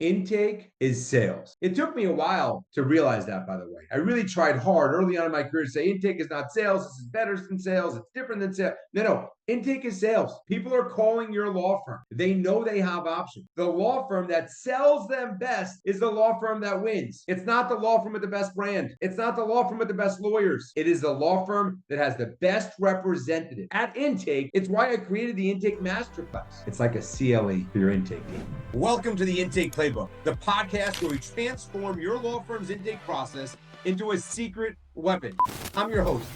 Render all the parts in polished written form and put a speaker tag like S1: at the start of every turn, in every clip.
S1: Intake is sales. It took me a while to realize that, by the way. I really tried hard early on in my career to say intake is not sales. This is better than sales. It's different than sales. No. Intake is sales. People are calling your law firm. They know they have options. The law firm that sells them best is the law firm that wins. It's not the law firm with the best brand. It's not the law firm with the best lawyers. It is the law firm that has the best representative. At Intake, it's why I created the Intake Masterclass. It's like a CLE for your intake team. Welcome to the Intake Playbook, the podcast where we transform your law firm's intake process into a secret weapon. I'm your host,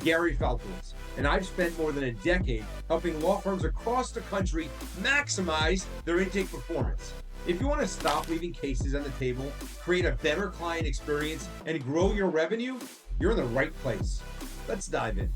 S1: Gary Falkowitz, and I've spent more than a decade helping law firms across the country maximize their intake performance. If you want to stop leaving cases on the table, create a better client experience, and grow your revenue, you're in the right place. Let's dive in.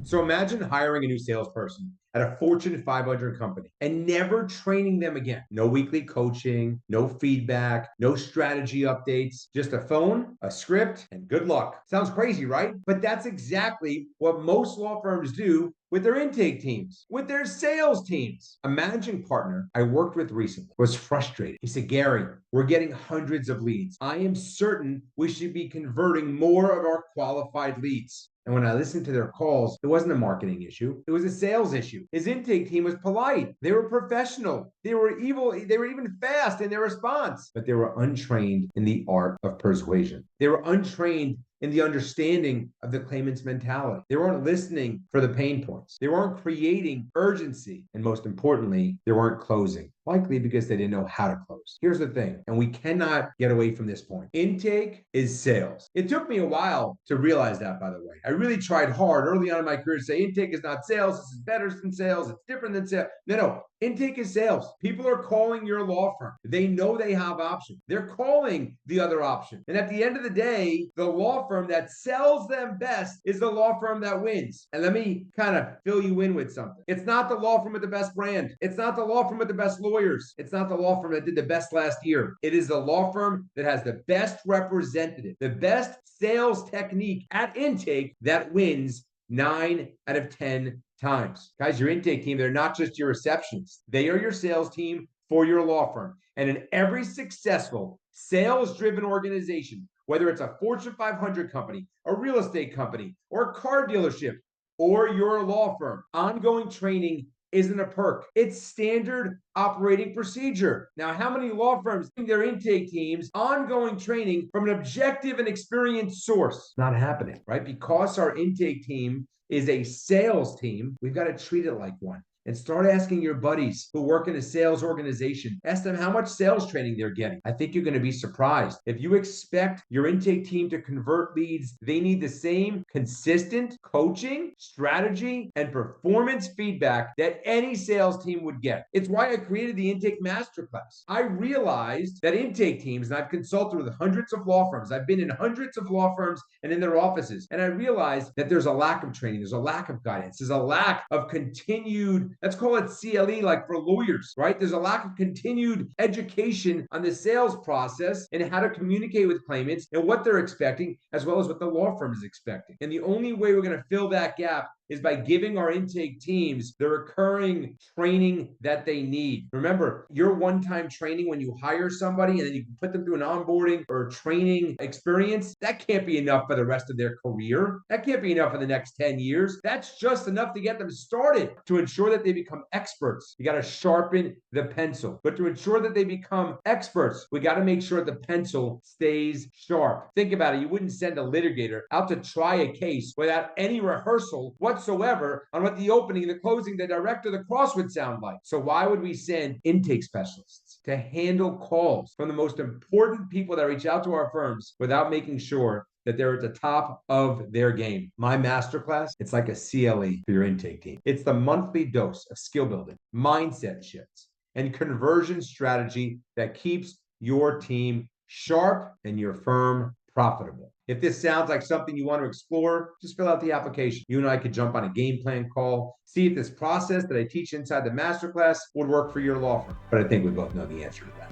S1: So imagine hiring a new salesperson at a Fortune 500 company and never training them again. No weekly coaching, no feedback, no strategy updates, just a phone, a script, and good luck. Sounds crazy, right? But that's exactly what most law firms do with their intake teams, with their sales teams. A managing partner I worked with recently was frustrated. He said, Gary, we're getting hundreds of leads. I am certain we should be converting more of our qualified leads. And when I listened to their calls, it wasn't a marketing issue. It was a sales issue. His intake team was polite. They were professional. They were even fast in their response, but they were untrained in the art of persuasion. They were untrained in the understanding of the claimant's mentality. They weren't listening for the pain points. They weren't creating urgency. And most importantly, they weren't closing, likely because they didn't know how to close. Here's the thing, and we cannot get away from this point. Intake is sales. It took me a while to realize that, by the way. I really tried hard early on in my career to say intake is not sales. This is better than sales. It's different than sales. No. Intake is sales. People are calling your law firm. They know they have options. They're calling the other option. And at the end of the day, the law firm that sells them best is the law firm that wins. And let me kind of fill you in with something. It's not the law firm with the best brand. It's not the law firm with the best lawyers. It's not the law firm that did the best last year. It is the law firm that has the best representative, the best sales technique at intake that wins 9 out of 10 times. Guys, your intake team, they're not just your receptionists. They are your sales team for your law firm. And in every successful sales-driven organization, whether it's a Fortune 500 company, a real estate company, or a car dealership, or your law firm, ongoing training isn't a perk. It's standard operating procedure. Now, how many law firms think their intake teams ongoing training from an objective and experienced source? Not happening, right? Because our intake team is a sales team, we've got to treat it like one. And start asking your buddies who work in a sales organization. Ask them how much sales training they're getting. I think you're going to be surprised. If you expect your intake team to convert leads, they need the same consistent coaching, strategy, and performance feedback that any sales team would get. It's why I created the Intake Masterclass. I realized that intake teams, and I've consulted with hundreds of law firms. I've been in hundreds of law firms and in their offices. And I realized that there's a lack of training. There's a lack of guidance. There's a lack of continued, let's call it CLE, like for lawyers, right? There's a lack of continued education on the sales process and how to communicate with claimants and what they're expecting, as well as what the law firm is expecting. And the only way we're going to fill that gap is by giving our intake teams the recurring training that they need. Remember, your one-time training when you hire somebody and then you can put them through an onboarding or training experience, that can't be enough for the rest of their career. That can't be enough for the next 10 years. That's just enough to get them started. To ensure that they become experts, you got to sharpen the pencil. But to ensure that they become experts, we got to make sure the pencil stays sharp. Think about it. You wouldn't send a litigator out to try a case without any rehearsal whatsoever on what the opening, the closing, the direct, or the cross would sound like. So why would we send intake specialists to handle calls from the most important people that reach out to our firms without making sure that they're at the top of their game? My masterclass, it's like a CLE for your intake team. It's the monthly dose of skill building, mindset shifts, and conversion strategy that keeps your team sharp and your firm profitable. If this sounds like something you want to explore, just fill out the application. You and I could jump on a game plan call, see if this process that I teach inside the masterclass would work for your law firm. But I think we both know the answer to that.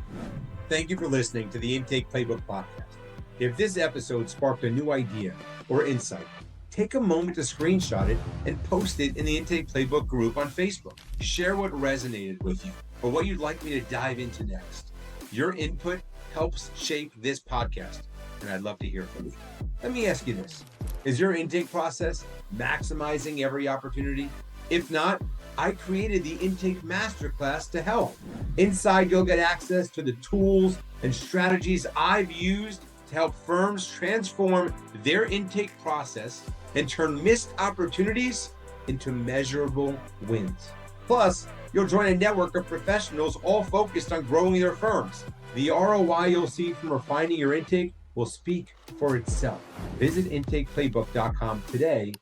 S1: Thank you for listening to the Intake Playbook Podcast. If this episode sparked a new idea or insight, take a moment to screenshot it and post it in the Intake Playbook group on Facebook. Share what resonated with you or what you'd like me to dive into next. Your input helps shape this podcast, and I'd love to hear from you. Let me ask you this. Is your intake process maximizing every opportunity? If not, I created the Intake Masterclass to help. Inside, you'll get access to the tools and strategies I've used to help firms transform their intake process and turn missed opportunities into measurable wins. Plus, you'll join a network of professionals all focused on growing their firms. The ROI you'll see from refining your intake will speak for itself. Visit IntakePlaybook.com today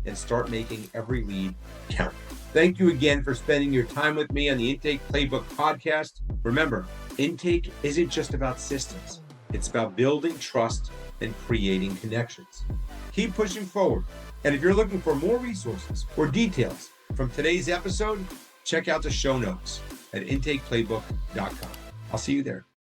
S1: and start making every lead count. Thank you again for spending your time with me on the Intake Playbook Podcast. Remember, intake isn't just about systems. It's about building trust and creating connections. Keep pushing forward. And if you're looking for more resources or details from today's episode, check out the show notes at IntakePlaybook.com. I'll see you there.